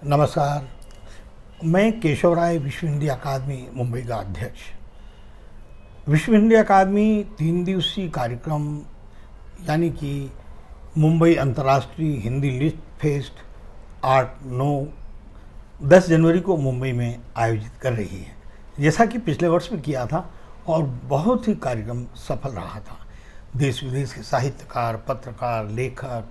नमस्कार। मैं केशव राय विश्व हिंदी अकादमी मुंबई का अध्यक्ष। विश्व हिंदी अकादमी 3 दिवसीय कार्यक्रम यानी कि मुंबई अंतर्राष्ट्रीय हिंदी लिस्ट फेस्ट 8, 9, 10 जनवरी को मुंबई में आयोजित कर रही है, जैसा कि पिछले वर्ष में किया था और बहुत ही कार्यक्रम सफल रहा था। देश विदेश के साहित्यकार, पत्रकार, लेखक,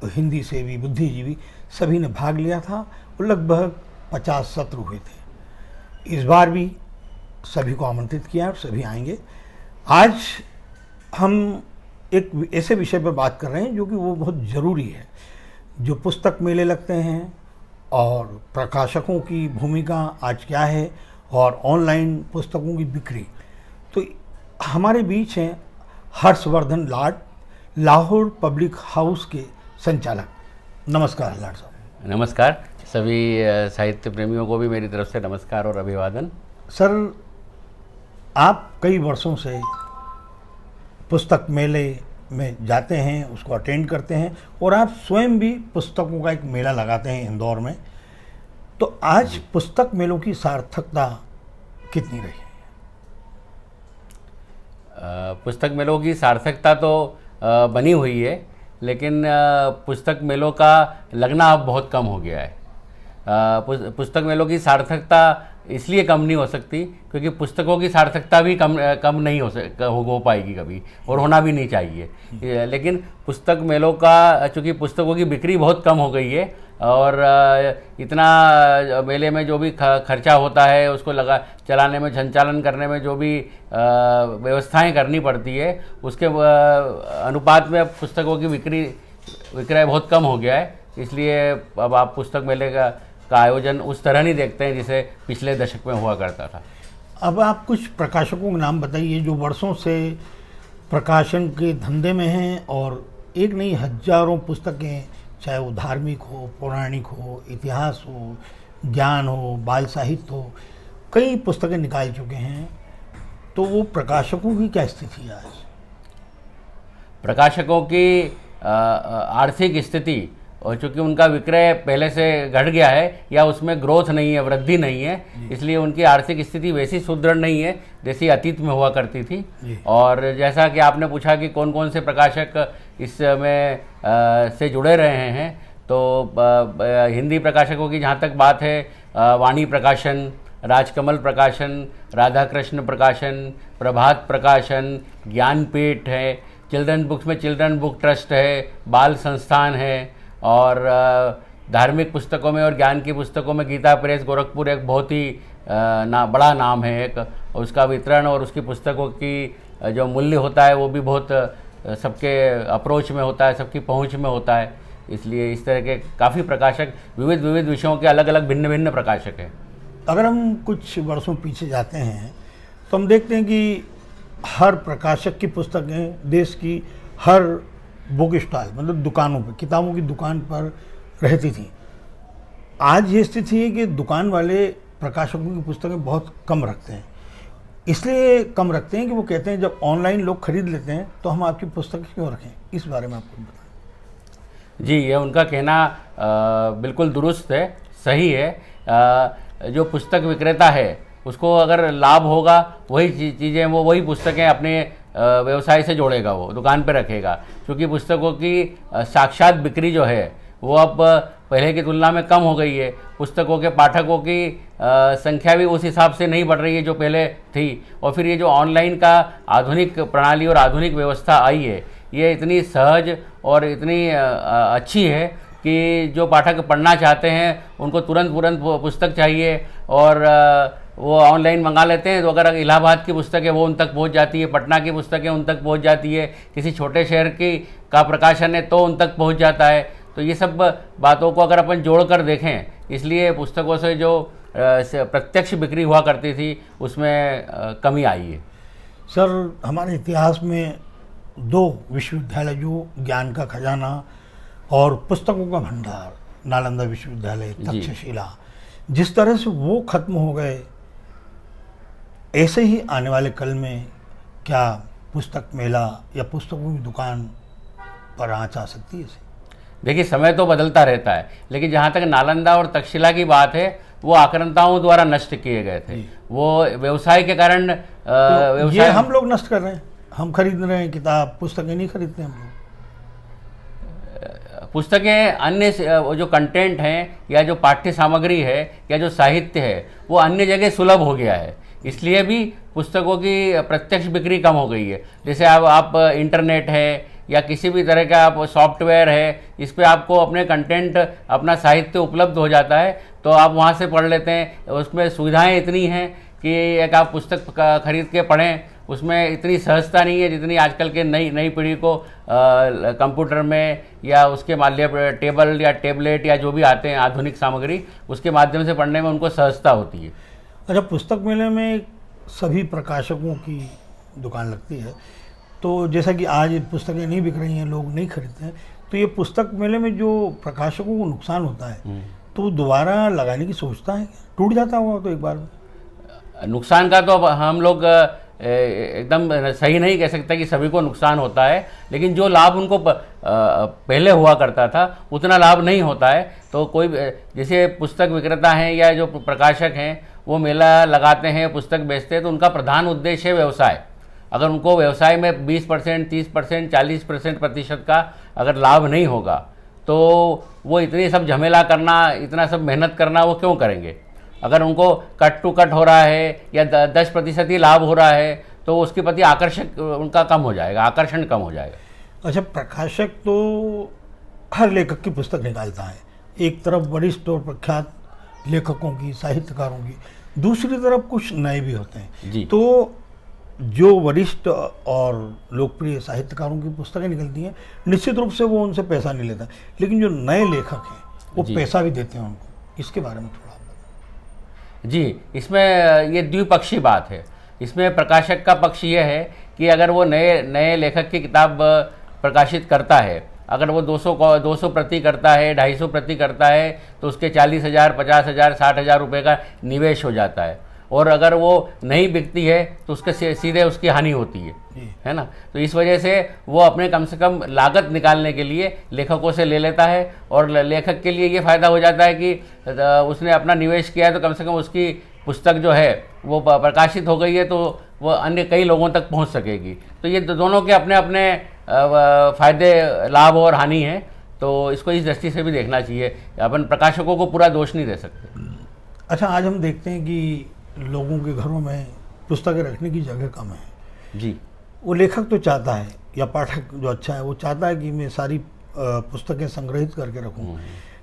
हिंदी सेवी, बुद्धिजीवी सभी ने भाग लिया था और लगभग 50 सत्र हुए थे। इस बार भी सभी को आमंत्रित किया और सभी आएंगे। आज हम एक ऐसे विषय पर बात कर रहे हैं जो कि वो बहुत ज़रूरी है। जो पुस्तक मेले लगते हैं और प्रकाशकों की भूमिका आज क्या है और ऑनलाइन पुस्तकों की बिक्री। तो हमारे बीच हैं हर्षवर्धन लाड, लाहौर पब्लिक हाउस के संचालक। नमस्कार लाड साहब। नमस्कार। सभी साहित्य प्रेमियों को भी मेरी तरफ से नमस्कार और अभिवादन। सर, आप कई वर्षों से पुस्तक मेले में जाते हैं, उसको अटेंड करते हैं और आप स्वयं भी पुस्तकों का एक मेला लगाते हैं इंदौर में। तो आज पुस्तक मेलों की सार्थकता कितनी रही है? पुस्तक मेलों की सार्थकता तो बनी हुई है, लेकिन पुस्तक मेलों का लगना अब बहुत कम हो गया है। पुस्तक मेलों की सार्थकता इसलिए कम नहीं हो सकती क्योंकि पुस्तकों की सार्थकता भी कम नहीं हो पाएगी कभी, और होना भी नहीं चाहिए। लेकिन पुस्तक मेलों का, चूँकि पुस्तकों की बिक्री बहुत कम हो गई है और इतना मेले में जो भी खर्चा होता है उसको चलाने में, संचालन करने में जो भी व्यवस्थाएं करनी पड़ती है, उसके अनुपात में अब पुस्तकों की विक्रय बहुत कम हो गया है। इसलिए अब आप पुस्तक मेले का आयोजन उस तरह नहीं देखते हैं जिसे पिछले दशक में हुआ करता था। अब आप कुछ प्रकाशकों के नाम बताइए जो वर्षों से प्रकाशन के धंधे में हैं और एक नहीं हजारों पुस्तकें, चाहे वो धार्मिक हो, पौराणिक हो, इतिहास हो, ज्ञान हो, बाल साहित्य हो, कई पुस्तकें निकाल चुके हैं। तो वो प्रकाशकों की क्या स्थिति है आज? प्रकाशकों की आर्थिक स्थिति, और चूँकि उनका विक्रय पहले से घट गया है या उसमें ग्रोथ नहीं है, वृद्धि नहीं है, इसलिए उनकी आर्थिक स्थिति वैसी सुदृढ़ नहीं है जैसी अतीत में हुआ करती थी। और जैसा कि आपने पूछा कि कौन कौन से प्रकाशक इसमें से जुड़े रहे हैं, तो हिंदी प्रकाशकों की जहाँ तक बात है, वाणी प्रकाशन, राजकमल प्रकाशन, राधा कृष्ण प्रकाशन, प्रभात प्रकाशन, ज्ञानपीठ है, चिल्ड्रन बुक्स में चिल्ड्रन बुक ट्रस्ट है, बाल संस्थान है, और धार्मिक पुस्तकों में और ज्ञान की पुस्तकों में गीता प्रेस गोरखपुर एक बहुत ही बड़ा नाम है। एक उसका वितरण और उसकी पुस्तकों की जो मूल्य होता है वो भी बहुत सबके अप्रोच में होता है, सबकी पहुंच में होता है। इसलिए इस तरह के काफ़ी प्रकाशक, विविध विषयों के अलग अलग भिन्न भिन्न प्रकाशक हैं। अगर हम कुछ वर्षों पीछे जाते हैं तो हम देखते हैं कि हर प्रकाशक की पुस्तकें देश की हर बुक स्टॉल, मतलब दुकानों पर, किताबों की दुकान पर रहती थी। आज ये स्थिति है कि दुकान वाले प्रकाशकों की पुस्तकें बहुत कम रखते हैं। इसलिए कम रखते हैं कि वो कहते हैं जब ऑनलाइन लोग खरीद लेते हैं तो हम आपकी पुस्तक क्यों रखें। इस बारे में आपको बताएं। जी, ये उनका कहना बिल्कुल दुरुस्त है, सही है। जो पुस्तक विक्रेता है उसको अगर लाभ होगा, वही चीज़ें, वो वही पुस्तकें अपने व्यवसाय से जोड़ेगा, वो दुकान पे रखेगा। क्योंकि पुस्तकों की साक्षात बिक्री जो है वो अब पहले की तुलना में कम हो गई है। पुस्तकों के पाठकों की संख्या भी उस हिसाब से नहीं बढ़ रही है जो पहले थी। और फिर ये जो ऑनलाइन का आधुनिक प्रणाली और आधुनिक व्यवस्था आई है, ये इतनी सहज और इतनी अच्छी है कि जो पाठक पढ़ना चाहते हैं उनको तुरंत पुस्तक चाहिए और वो ऑनलाइन मंगा लेते हैं। तो अगर इलाहाबाद की पुस्तक है वो उन तक पहुंच जाती है, पटना की पुस्तकें उन तक पहुंच जाती है, किसी छोटे शहर का प्रकाशन है तो उन तक पहुंच जाता है। तो ये सब बातों को अगर अपन जोड़ कर देखें, इसलिए पुस्तकों से जो प्रत्यक्ष बिक्री हुआ करती थी उसमें कमी आई है। सर, हमारे इतिहास में 2 विश्वविद्यालय जो ज्ञान का खजाना और पुस्तकों का भंडार, नालंदा विश्वविद्यालय, तक्षशिला, जिस तरह से वो खत्म हो गए, ऐसे ही आने वाले कल में क्या पुस्तक मेला या पुस्तकों की दुकान पर आँच आ सकती है? देखिए समय तो बदलता रहता है, लेकिन जहाँ तक नालंदा और तक्षशिला की बात है, वो आक्रांताओं द्वारा नष्ट किए गए थे। वो व्यवसाय के कारण तो ये व्यवसाय हम लोग नष्ट कर रहे हैं, हम खरीद रहे हैं किताब पुस्तकें नहीं खरीदते हम लोग। पुस्तकें अन्य वो जो कंटेंट हैं या जो पाठ्य सामग्री है या जो साहित्य है वो अन्य जगह सुलभ हो गया है, इसलिए भी पुस्तकों की प्रत्यक्ष बिक्री कम हो गई है। जैसे अब आप इंटरनेट है या किसी भी तरह का आप सॉफ्टवेयर है, इस पे आपको अपने कंटेंट, अपना साहित्य उपलब्ध हो जाता है, तो आप वहाँ से पढ़ लेते हैं। उसमें सुविधाएं इतनी हैं कि एक आप पुस्तक खरीद के पढ़ें, उसमें इतनी सहजता नहीं है जितनी आजकल के नई पीढ़ी को कंप्यूटर में या उसके माध्यम टेबल या टेबलेट या जो भी आते हैं आधुनिक सामग्री, उसके माध्यम से पढ़ने में उनको सहजता होती है। अच्छा, पुस्तक मेले में सभी प्रकाशकों की दुकान लगती है, तो जैसा कि आज पुस्तकें नहीं बिक रही हैं, लोग नहीं खरीदते हैं, तो ये पुस्तक मेले में जो प्रकाशकों को नुकसान होता है तो दोबारा लगाने की सोचता है, टूट जाता होगा तो एक बार में? नुकसान का तो अब हम लोग एकदम सही नहीं कह सकते कि सभी को नुकसान होता है, लेकिन जो लाभ उनको पहले हुआ करता था उतना लाभ नहीं होता है। तो कोई जैसे पुस्तक विक्रेता हैं या जो प्रकाशक हैं, वो मेला लगाते हैं, पुस्तक बेचते हैं, तो उनका प्रधान उद्देश्य है व्यवसाय। अगर उनको व्यवसाय में 20%, 30%, 40% प्रतिशत का अगर लाभ नहीं होगा तो वो इतनी सब झमेला करना, इतना सब मेहनत करना वो क्यों करेंगे। अगर उनको कट टू कट हो रहा है या 10% ही लाभ हो रहा है तो उसके प्रति आकर्षक उनका कम हो जाएगा, आकर्षण कम हो जाएगा। अच्छा, प्रकाशक तो हर लेखक की पुस्तक निकालता है, एक तरफ वरिष्ठ और प्रख्यात लेखकों की, साहित्यकारों की, दूसरी तरफ कुछ नए भी होते हैं जी। तो जो वरिष्ठ और लोकप्रिय साहित्यकारों की पुस्तकें निकलती हैं, निश्चित रूप से वो उनसे पैसा नहीं लेता, लेकिन जो नए लेखक हैं वो पैसा भी देते हैं उनको। इसके बारे में थोड़ा बताएं। जी, इसमें ये द्विपक्षीय बात है। इसमें प्रकाशक का पक्ष ये है कि अगर वो नए लेखक की किताब प्रकाशित करता है, अगर वो 200 प्रति करता है, 250 प्रति करता है, तो उसके 40,000, 50,000, 60,000 रुपये का निवेश हो जाता है। और अगर वो नहीं बिकती है तो उसके सीधे उसकी हानि होती है ना। तो इस वजह से वो अपने कम से कम लागत निकालने के लिए लेखकों से ले लेता है, और लेखक के लिए ये फ़ायदा हो जाता है कि उसने अपना निवेश किया है तो कम से कम उसकी पुस्तक जो है वो प्रकाशित हो गई है तो वो अन्य कई लोगों तक पहुंच सकेगी। तो ये दोनों के अपने अपने फ़ायदे, लाभ और हानि हैं, तो इसको इस दृष्टि से भी देखना चाहिए। अपन प्रकाशकों को पूरा दोष नहीं दे सकते। अच्छा, आज हम देखते हैं कि लोगों के घरों में पुस्तकें रखने की जगह कम है जी। वो लेखक तो चाहता है, या पाठक जो अच्छा है वो चाहता है कि मैं सारी पुस्तकें संग्रहित करके रखूं,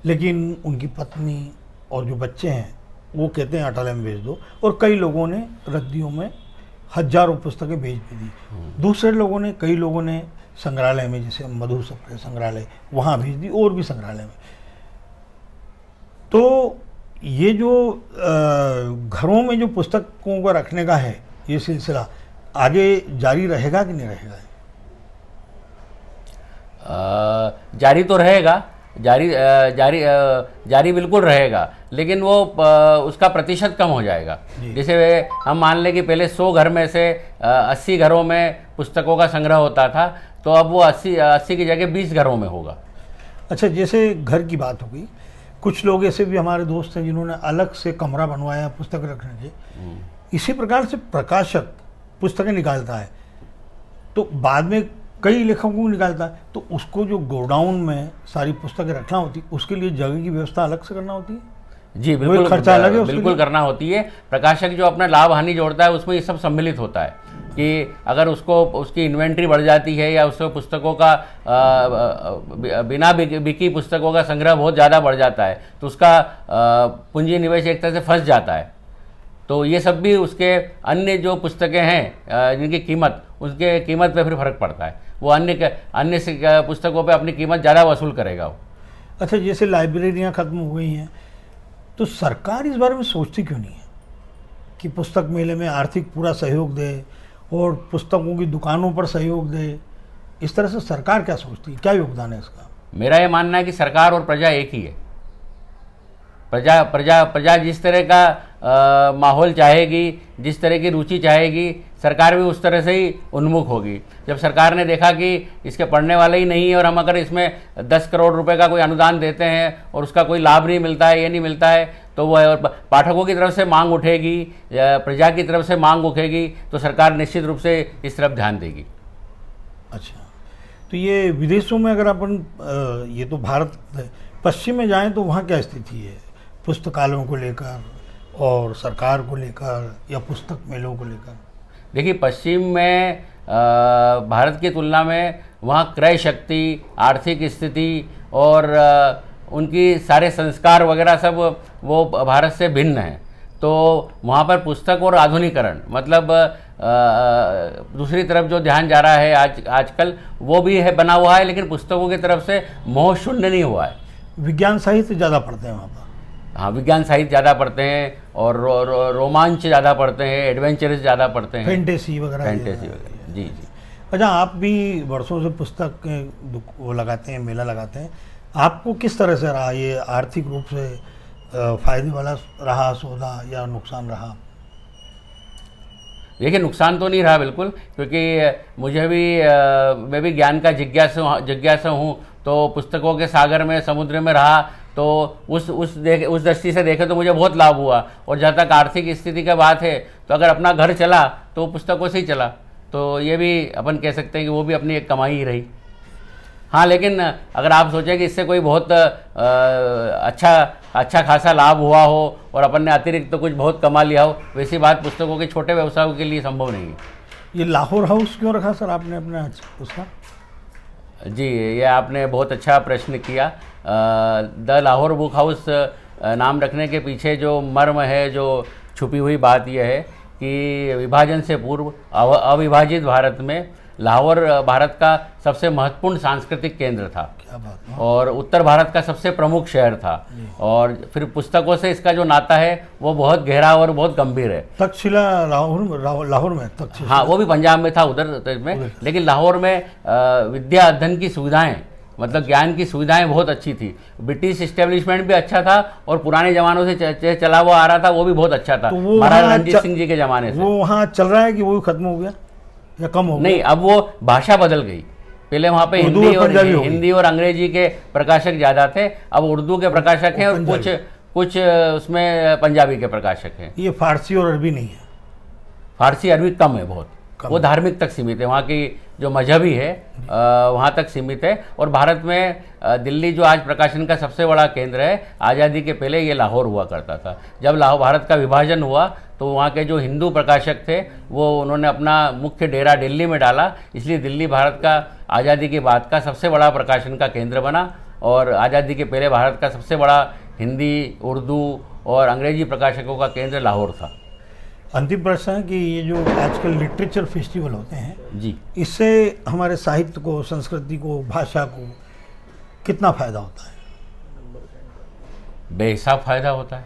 लेकिन उनकी पत्नी और जो बच्चे हैं वो कहते हैं अटाले में भेज दो, और कई लोगों ने रद्दियों में हजारों पुस्तकें भेज भी दी। दूसरे लोगों ने, कई लोगों ने संग्रहालय में, जैसे मधु सप्रे संग्रहालय, वहाँ भेज दी, और भी संग्रहालय में। तो ये जो घरों में जो पुस्तकों को रखने का है ये सिलसिला आगे जारी रहेगा कि नहीं रहेगा? जारी तो रहेगा, जारी बिल्कुल रहेगा, लेकिन वो उसका प्रतिशत कम हो जाएगा। जैसे हम मान लें कि पहले 100 घर में से 80 घरों में पुस्तकों का संग्रह होता था, तो अब वो 80 की जगह 20 घरों में होगा। अच्छा, जैसे घर की बात हो गई, कुछ लोग ऐसे भी हमारे दोस्त हैं जिन्होंने अलग से कमरा बनवाया पुस्तक रखने के। इसी प्रकार से प्रकाशक पुस्तकें निकालता है तो बाद में कई लेखकों को निकालता है, तो उसको जो गोडाउन में सारी पुस्तकें रखना होती है उसके लिए जगह की व्यवस्था अलग से करना होती है। जी बिल्कुल, खर्चा अलग है, बिल्कुल करना होती है। प्रकाशक जो अपना लाभ हानि जोड़ता है उसमें ये सब सम्मिलित होता है कि अगर उसको उसकी इन्वेंट्री बढ़ जाती है या उसको पुस्तकों का बिना बिकी पुस्तकों का संग्रह बहुत ज़्यादा बढ़ जाता है तो उसका पूंजी निवेश एक तरह से फंस जाता है। तो ये सब भी उसके अन्य जो पुस्तकें हैं जिनकी कीमत, उसके कीमत पे फिर फर्क पड़ता है। वो अन्य पुस्तकों पे अपनी कीमत ज़्यादा वसूल करेगा वो। अच्छा, जैसे लाइब्रेरियाँ ख़त्म हो गई हैं तो सरकार इस बारे में सोचती क्यों नहीं है कि पुस्तक मेले में आर्थिक पूरा सहयोग दे और पुस्तकों की दुकानों पर सहयोग दे? इस तरह से सरकार क्या सोचती है, क्या योगदान है इसका? मेरा ये मानना है कि सरकार और प्रजा एक ही है। प्रजा जिस तरह का माहौल चाहेगी, जिस तरह की रुचि चाहेगी, सरकार भी उस तरह से ही उन्मुख होगी। जब सरकार ने देखा कि इसके पढ़ने वाले ही नहीं है और हम अगर इसमें 10 करोड़ रुपए का कोई अनुदान देते हैं और उसका कोई लाभ नहीं मिलता है, ये नहीं मिलता है, तो वह पाठकों की तरफ से मांग उठेगी, प्रजा की तरफ से मांग उठेगी, तो सरकार निश्चित रूप से इस तरफ ध्यान देगी। अच्छा, तो ये विदेशों में अगर अपन ये तो भारत पश्चिम में जाएं तो वहाँ क्या स्थिति है पुस्तकालयों को लेकर और सरकार को लेकर या पुस्तक मेलों को लेकर? देखिए, पश्चिम में भारत की तुलना में वहाँ क्रय शक्ति, आर्थिक स्थिति और उनकी सारे संस्कार वगैरह सब वो भारत से भिन्न हैं। तो वहाँ पर पुस्तक और आधुनिकरण मतलब दूसरी तरफ जो ध्यान जा रहा है आजकल वो भी है बना हुआ है, लेकिन पुस्तकों की तरफ से मोह शून्य नहीं हुआ है। विज्ञान साहित्य ज़्यादा पढ़ते हैं वहाँ पर? हाँ, विज्ञान साहित्य ज़्यादा पढ़ते हैं और रोमांच ज़्यादा पढ़ते हैं, एडवेंचर्स ज़्यादा पढ़ते हैं, फैंटेसी वगैरह। जी जी। अच्छा, आप भी वर्षों से पुस्तक वो लगाते हैं, मेला लगाते हैं, आपको किस तरह से रहा ये? आर्थिक रूप से फायदे वाला रहा सौदा या नुकसान रहा? देखिए, नुकसान तो नहीं रहा बिल्कुल, क्योंकि मुझे भी मैं भी ज्ञान का जिज्ञासा हूँ, तो पुस्तकों के सागर में, समुद्र में रहा, तो उस दृष्टि से देखे तो मुझे बहुत लाभ हुआ। और जहाँ तक आर्थिक स्थिति का बात है, तो अगर अपना घर चला तो पुस्तकों से ही चला, तो ये भी अपन कह सकते हैं कि वो भी अपनी एक कमाई ही रही। हाँ, लेकिन अगर आप सोचें कि इससे कोई बहुत अच्छा खासा लाभ हुआ हो और अपन ने अतिरिक्त तो कुछ बहुत कमा लिया हो, वैसी बात पुस्तकों के छोटे व्यवसायों के लिए संभव नहीं है। ये लाहौर हाउस क्यों रखा सर आपने अपना पुस्तक? जी, ये आपने बहुत अच्छा प्रश्न किया। द लाहौर बुक हाउस नाम रखने के पीछे जो मर्म है, जो छुपी हुई बात यह है कि विभाजन से पूर्व अविभाजित भारत में लाहौर भारत का सबसे महत्वपूर्ण सांस्कृतिक केंद्र था। क्या बात है। और उत्तर भारत का सबसे प्रमुख शहर था। और फिर पुस्तकों से इसका जो नाता है वो बहुत गहरा और बहुत गंभीर है। तक्षशिला लाहौर में हाँ, वो भी पंजाब में था, उधर में, लेकिन लाहौर में विद्या अध्ययन की सुविधाएं, मतलब ज्ञान की सुविधाएं बहुत अच्छी थी। ब्रिटिश इस्टेब्लिशमेंट भी अच्छा था और पुराने जमानों से चला हुआ आ रहा था, वो भी बहुत अच्छा था, तो महाराजा रणजीत सिंह जी के ज़माने से। वो वहाँ चल रहा है कि वो खत्म हो गया या कम हो गया? नहीं, अब वो भाषा बदल गई। पहले वहाँ पे हिंदी और अंग्रेजी के प्रकाशक ज़्यादा थे, अब उर्दू के प्रकाशक हैं और कुछ उसमें पंजाबी के प्रकाशक हैं। ये फारसी और अरबी नहीं है? फारसी अरबी कम है, बहुत वो धार्मिक तक सीमित है, वहाँ की जो मजहबी है वहाँ तक सीमित है। और भारत में दिल्ली जो आज प्रकाशन का सबसे बड़ा केंद्र है, आज़ादी के पहले ये लाहौर हुआ करता था। जब लाहौर भारत का विभाजन हुआ तो वहाँ के जो हिंदू प्रकाशक थे वो उन्होंने अपना मुख्य डेरा दिल्ली में डाला, इसलिए दिल्ली भारत का आज़ादी के बाद का सबसे बड़ा प्रकाशन का केंद्र बना। और आज़ादी के पहले भारत का सबसे बड़ा हिंदी, उर्दू और अंग्रेजी प्रकाशकों का केंद्र लाहौर था। अंतिम प्रश्न है कि ये जो आजकल लिटरेचर फेस्टिवल होते हैं जी, इससे हमारे साहित्य को, संस्कृति को, भाषा को कितना फायदा होता है? बेहिसाब फायदा होता है।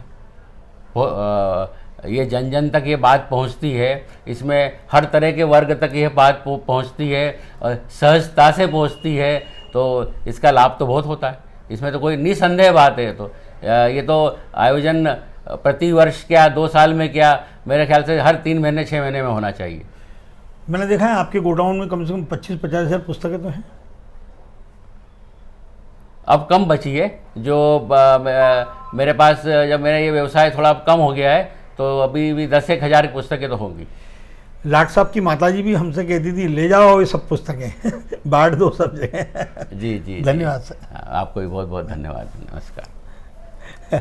ये जन जन तक ये बात पहुंचती है, इसमें हर तरह के वर्ग तक ये बात पहुंचती है और सहजता से पहुंचती है, तो इसका लाभ तो बहुत होता है। इसमें तो कोई निसंदेह बात है। तो ये तो आयोजन प्रति वर्ष क्या, 2 साल में क्या, मेरे ख्याल से हर 3 महीने 6 महीने में होना चाहिए। मैंने देखा है आपके गोडाउन में कम से कम 25-50 हज़ार पुस्तकें तो हैं। अब कम बची है, जो मेरे पास जब मेरा ये व्यवसाय थोड़ा कम हो गया है तो अभी भी 10-1 हज़ार पुस्तकें तो होंगी। लाट साहब की माताजी भी हमसे कहती थी ले जाओ ये सब पुस्तकें बांट दो सब जगह। जी जी, धन्यवाद सर। आपको भी बहुत बहुत धन्यवाद। नमस्कार।